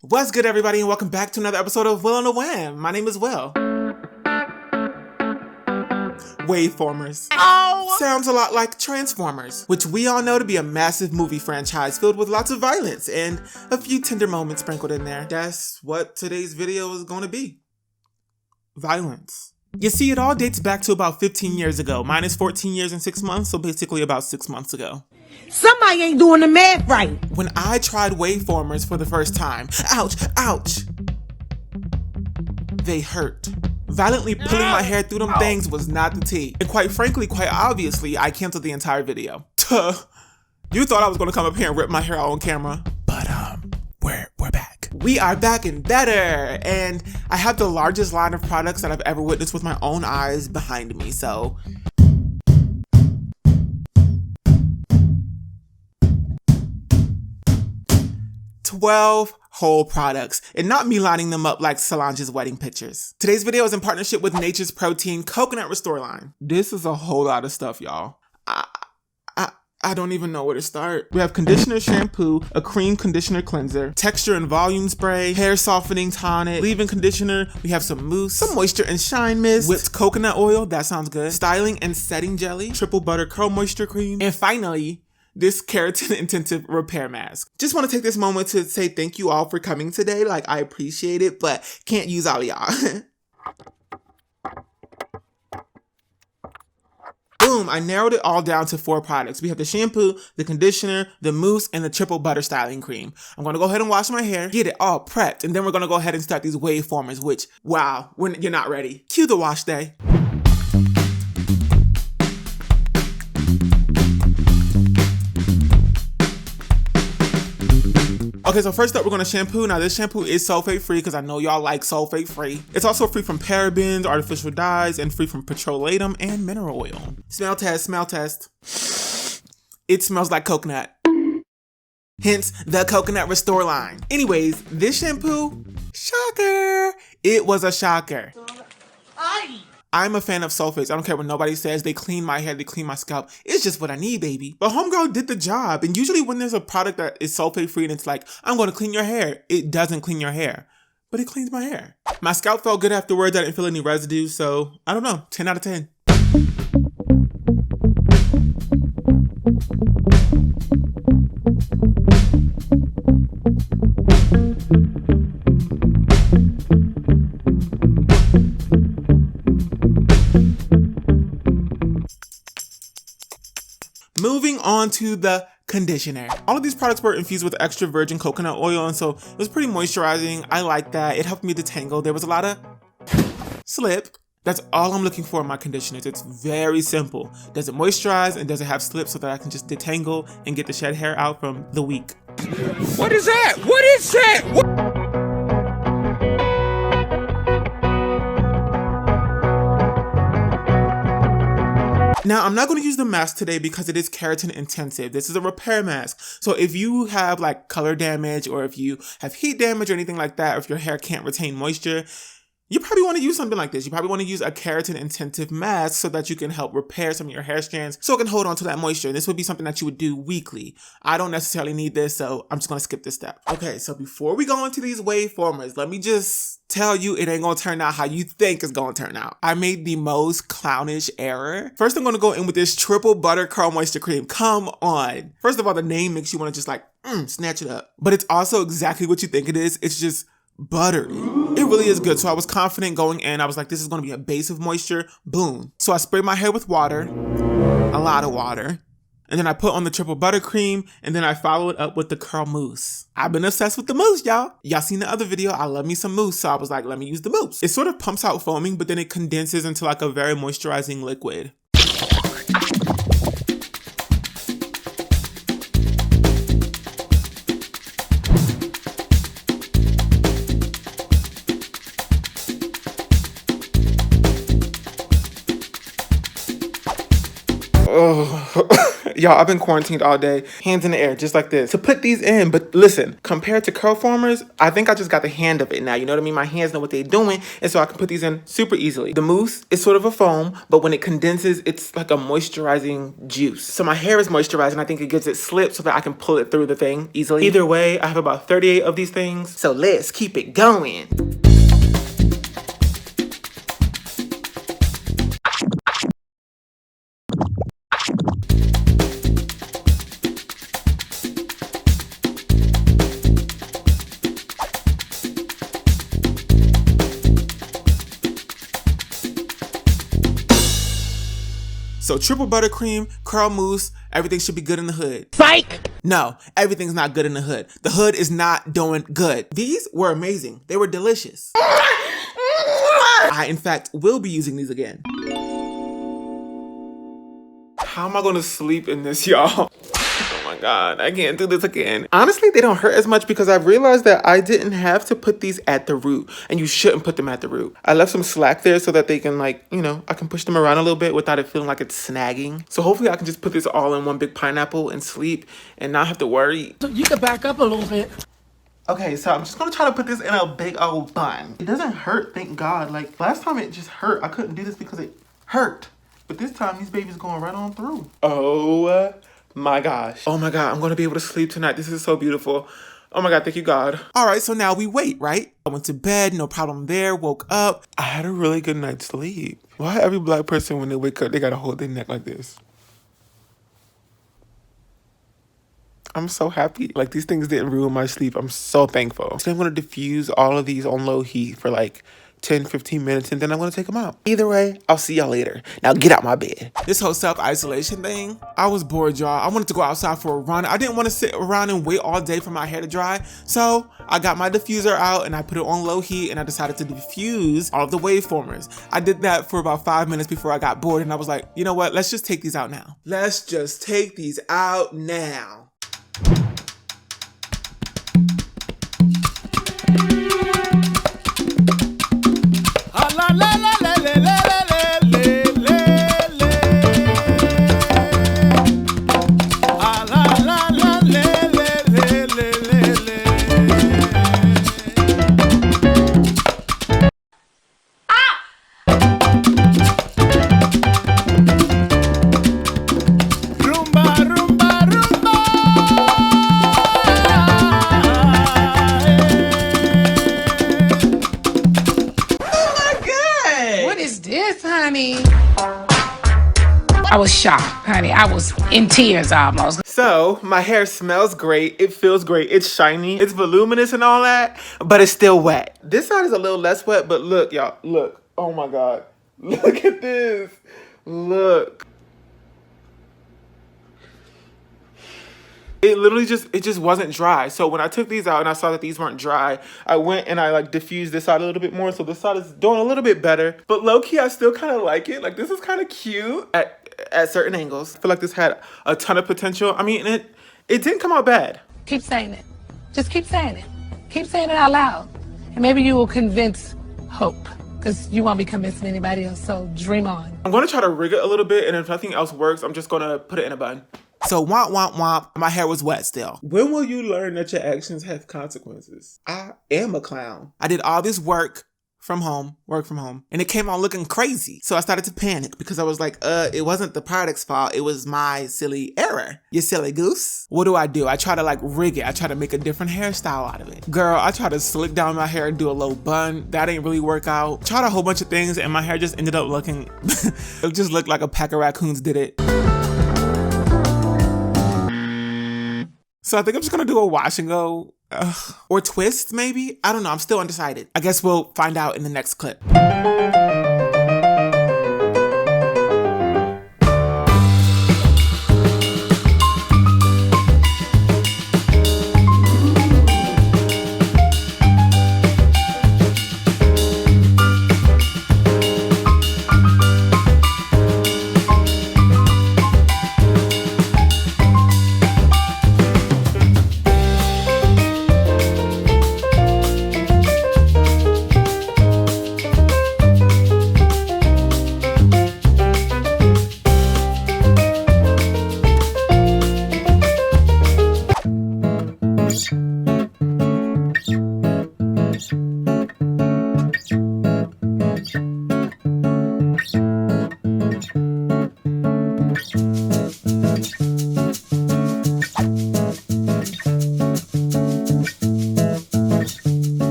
What's good, everybody, and welcome back to another episode of WillOnAWhim. My name is Will. Waveformers. Sounds a lot like Transformers, which we all know to be a massive movie franchise filled with lots of violence and a few tender moments sprinkled in there. That's what today's video is going to be. Violence. You see, it all dates back to about 15 years ago, minus 14 years and 6 months, so basically about 6 months ago. Somebody ain't doing the math right. When I tried Waveformers for the first time, ouch, they hurt. Violently pulling my hair through them things was not the tea. And quite frankly, quite obviously, I canceled the entire video. Tuh. You thought I was gonna come up here and rip my hair out on camera, but we're back. We are back and better, and I have the largest line of products that I've ever witnessed with my own eyes behind me, so 12 whole products, and not me lining them up like Solange's wedding pictures. Today's video is in partnership with Nature's Protein Coconut Restore line. This is a whole lot of stuff, y'all. I don't even know where to start. We have conditioner shampoo, a cream conditioner cleanser, texture and volume spray, hair softening tonic, leave-in conditioner. We have some mousse, some moisture and shine mist, whipped coconut oil, that sounds good, styling and setting jelly, triple butter curl moisture cream, and finally, this keratin intensive repair mask. Just want to take this moment to say thank you all for coming today. Like, I appreciate it, but can't use all of y'all. Boom, I narrowed it all down to 4 products. We have the shampoo, the conditioner, the mousse, and the triple butter styling cream. I'm gonna go ahead and wash my hair, get it all prepped, and then we're gonna go ahead and start these Waveformers, which, wow, when you're not ready. Cue the wash day. Okay, so first up, we're gonna shampoo. Now, this shampoo is sulfate-free because I know y'all like sulfate-free. It's also free from parabens, artificial dyes, and free from petroleum and mineral oil. Smell test. It smells like coconut. Hence, the Coconut Restore line. Anyways, this shampoo, shocker, it was a shocker. I'm a fan of sulfates. I don't care what nobody says. They clean my hair, they clean my scalp. It's just what I need, baby. But homegirl did the job. And usually when there's a product that is sulfate free and it's like, I'm going to clean your hair, it doesn't clean your hair. But it cleans my hair. My scalp felt good afterwards. I didn't feel any residue. So I don't know, 10 out of 10. Moving on to the conditioner. All of these products were infused with extra virgin coconut oil, and so it was pretty moisturizing. I like that. It helped me detangle. There was a lot of slip. That's all I'm looking for in my conditioners. It's very simple. Does it moisturize and does it have slip so that I can just detangle and get the shed hair out from the week? What is that? What is that? What? Now, I'm not going to use the mask today because it is keratin intensive. This is a repair mask. So if you have like color damage or if you have heat damage or anything like that, or if your hair can't retain moisture, you probably want to use something like this. You probably want to use a keratin intensive mask so that you can help repair some of your hair strands so it can hold on to that moisture. This would be something that you would do weekly. I don't necessarily need this, so I'm just going to skip this step. Okay, so before we go into these Waveformers, let me just tell you it ain't going to turn out how you think it's going to turn out. I made the most clownish error. First, I'm going to go in with this triple butter curl moisture cream. Come on. First of all, the name makes you want to just like, snatch it up. But it's also exactly what you think it is. It's just buttery. It really is good. So I was confident going in. I was like, this is going to be a base of moisture. Boom. So I sprayed my hair with water, a lot of water. And then I put on the triple butter cream, and then I follow it up with the curl mousse. I've been obsessed with the mousse, y'all. Y'all seen the other video. I love me some mousse. So I was like, let me use the mousse. It sort of pumps out foaming, but then it condenses into like a very moisturizing liquid. Oh, Y'all, I've been quarantined all day. Hands in the air, just like this. To put these in, but listen, compared to curl formers, I think I just got the hand of it now. You know what I mean? My hands know what they're doing, and so I can put these in super easily. The mousse is sort of a foam, but when it condenses, it's like a moisturizing juice. So my hair is moisturized, and I think it gives it slip so that I can pull it through the thing easily. Either way, I have about 38 of these things, so let's keep it going. So triple buttercream, curl mousse, everything should be good in the hood. Psych! No, everything's not good in the hood. The hood is not doing good. These were amazing. They were delicious. I, in fact, will be using these again. How am I gonna sleep in this, y'all? Oh my God, I can't do this again. Honestly, they don't hurt as much because I've realized that I didn't have to put these at the root, and you shouldn't put them at the root. I left some slack there so that they can, like, you know, I can push them around a little bit without it feeling like it's snagging. So hopefully I can just put this all in one big pineapple and sleep and not have to worry. You can back up a little bit. Okay, so I'm just gonna try to put this in a big old bun. It doesn't hurt, thank God. Like, last time it just hurt. I couldn't do this because it hurt. But this time, these babies going right on through. Oh my gosh. Oh my God, I'm gonna be able to sleep tonight. This is so beautiful. Oh my God, thank you, God. All right, so now we wait, right? I went to bed, no problem there, woke up. I had a really good night's sleep. Why every Black person, when they wake up, they gotta hold their neck like this? I'm so happy. Like, these things didn't ruin my sleep. I'm so thankful. So I'm gonna diffuse all of these on low heat for like 10-15 minutes, and then I'm gonna take them out. Either way, I'll see y'all later. Now get out my bed. This whole self-isolation thing, I was bored, y'all. I wanted to go outside for a run. I didn't want to sit around and wait all day for my hair to dry. So I got my diffuser out and I put it on low heat, and I decided to diffuse all of the waveformers. I did that for about 5 minutes before I got bored, and I was like, you know what? Let's just take these out now. Let's just take these out now. I was shocked, honey. I was in tears almost. So my hair smells great. It feels great. It's shiny. It's voluminous and all that, but it's still wet. This side is a little less wet, but look, y'all, look. Oh my God. Look at this. Look. It literally just wasn't dry. So when I took these out and I saw that these weren't dry, I went and I like diffused this side a little bit more. So this side is doing a little bit better. But low key, I still kind of like it. Like, this is kind of cute at certain angles. I feel like this had a ton of potential. I mean, it didn't come out bad. Keep saying it. Just keep saying it. Keep saying it out loud. And maybe you will convince Hope, because you won't be convincing anybody else. So dream on. I'm going to try to rig it a little bit, and if nothing else works, I'm just going to put it in a bun. So womp, womp, womp. My hair was wet still. When will you learn that your actions have consequences? I am a clown. I did all this work from home, and it came out looking crazy. So I started to panic because I was like, it wasn't the product's fault. It was my silly error. You silly goose. What do? I try to like rig it. I try to make a different hairstyle out of it. Girl, I try to slick down my hair and do a low bun. That ain't really work out. Tried a whole bunch of things and my hair just ended up looking, it just looked like a pack of raccoons did it. So I think I'm just gonna do a wash and go, or twist maybe? I don't know, I'm still undecided. I guess we'll find out in the next clip.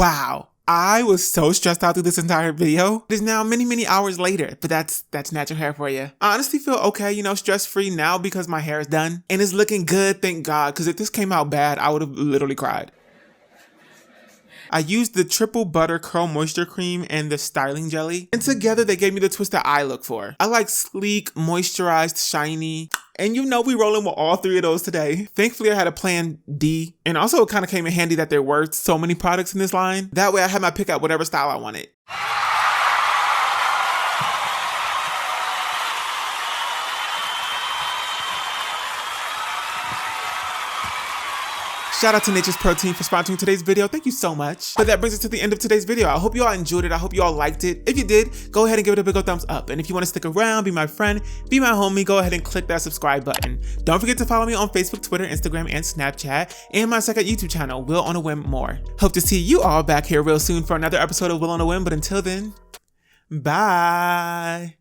Wow. I was so stressed out through this entire video. It is now many hours later, but that's natural hair for you. I honestly feel okay, you know, stress-free now because my hair is done. And it's looking good, thank God, because if this came out bad, I would have literally cried. I used the Triple Butter Curl Moisture Cream and the Styling Jelly. And together they gave me the twist that I look for. I like sleek, moisturized, shiny. And you know we rolling with all three of those today. Thankfully I had a plan D. And also it kind of came in handy that there were so many products in this line. That way I had my pick out whatever style I wanted. Shout out to Nature's Protein for sponsoring today's video. Thank you so much. But that brings us to the end of today's video. I hope you all enjoyed it. I hope you all liked it. If you did, go ahead and give it a big old thumbs up. And if you want to stick around, be my friend, be my homie, go ahead and click that subscribe button. Don't forget to follow me on Facebook, Twitter, Instagram, and Snapchat, and my second YouTube channel, Will on a Whim More. Hope to see you all back here real soon for another episode of Will on a Whim. But until then, bye.